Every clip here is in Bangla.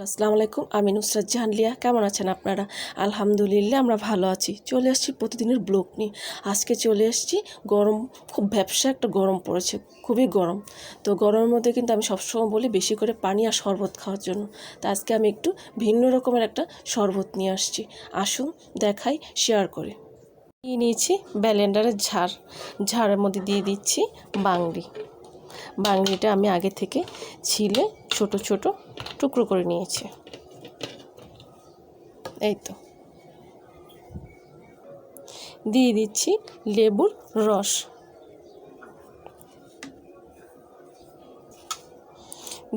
আসসালামু আলাইকুম, আমি নুসরাত জাহান লিয়া। কেমন আছেন আপনারা? আলহামদুলিল্লাহ আমরা ভালো আছি। চলে আসছি প্রতিদিনের ব্লগ নিয়ে। আজকে চলে আসছি গরম, খুব ভ্যাপসা একটা গরম পড়েছে, খুবই গরম। তো গরমের মধ্যে কিন্তু আমি সবসময় বলি বেশি করে পানি আর শরবত খাওয়ার জন্য। তো আজকে আমি একটু ভিন্ন রকমের একটা শরবত নিয়ে আসছি। আসুন দেখাই, শেয়ার করি। নিয়ে নিয়েছি ব্লেন্ডারের ঝাড়ের মধ্যে দিয়ে দিচ্ছি বাংরি। বাংরিটা আমি আগে থেকে ছিলে ছোট ছোট টুকরো করে নিয়েছি। এই তো দিয়ে দিচ্ছি লেবুর রস,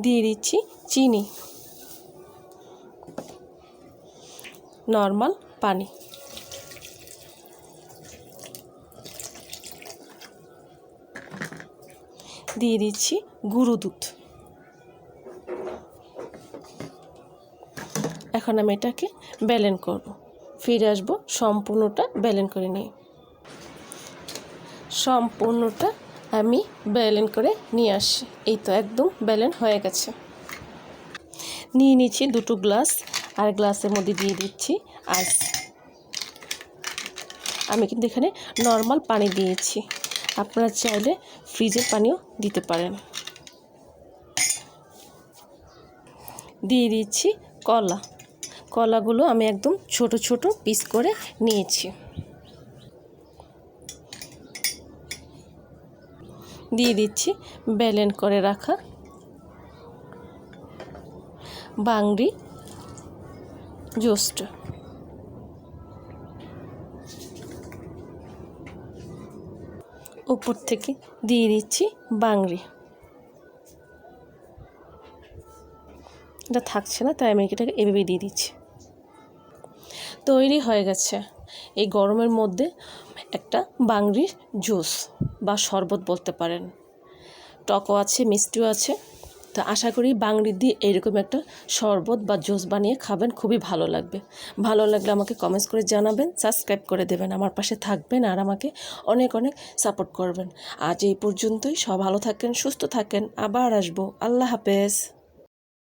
দিয়ে দিচ্ছি চিনি, নর্মাল পানি, দিয়ে দিচ্ছি গুঁড়ো দুধ। এখন আমি এটাকে ব্লেন্ড করব। ফিরে আসবো সম্পূর্ণটা ব্লেন্ড করে নিয়ে। সম্পূর্ণটা আমি ব্লেন্ড করে নিয়ে আসি। এই তো একদম ব্লেন্ড হয়ে গেছে। নিয়ে নিচ্ছি দুটো গ্লাস, আর গ্লাসের মধ্যে দিয়ে দিচ্ছি আইস। আমি কিন্তু এখানে নর্মাল পানি দিয়েছি, আপনারা চাইলে ফ্রিজের পানিও দিতে পারেন। দিয়ে দিচ্ছি কলাগুলো আমি একদম ছোট ছোট পিস করে নিয়েছি। দিয়ে দিচ্ছি ব্লেন্ড করে রাখা বাংরি জুসটা। উপর থেকে দিয়ে দিচ্ছি বাংরি। এটা থাকছে না, তাই আমি এটাকে এভাবে দিয়ে দিচ্ছি। তৈরি হয়ে গেছে এই গরমের মধ্যে একটা বাংরির জুস বা শরবত বলতে পারেন। টকও আছে, মিষ্টিও আছে। তো আশা করি বাংরি দিয়ে এরকম একটা শরবত বা জুস বানিয়ে খাবেন, খুবই ভালো লাগবে। ভালো লাগলে আমাকে কমেন্টস করে জানাবেন, সাবস্ক্রাইব করে দেবেন, আমার পাশে থাকবেন আর আমাকে অনেক অনেক সাপোর্ট করবেন। আজ এই পর্যন্তই। সব ভালো থাকেন, সুস্থ থাকেন, আবার আসবো। আল্লাহ হাফেজ।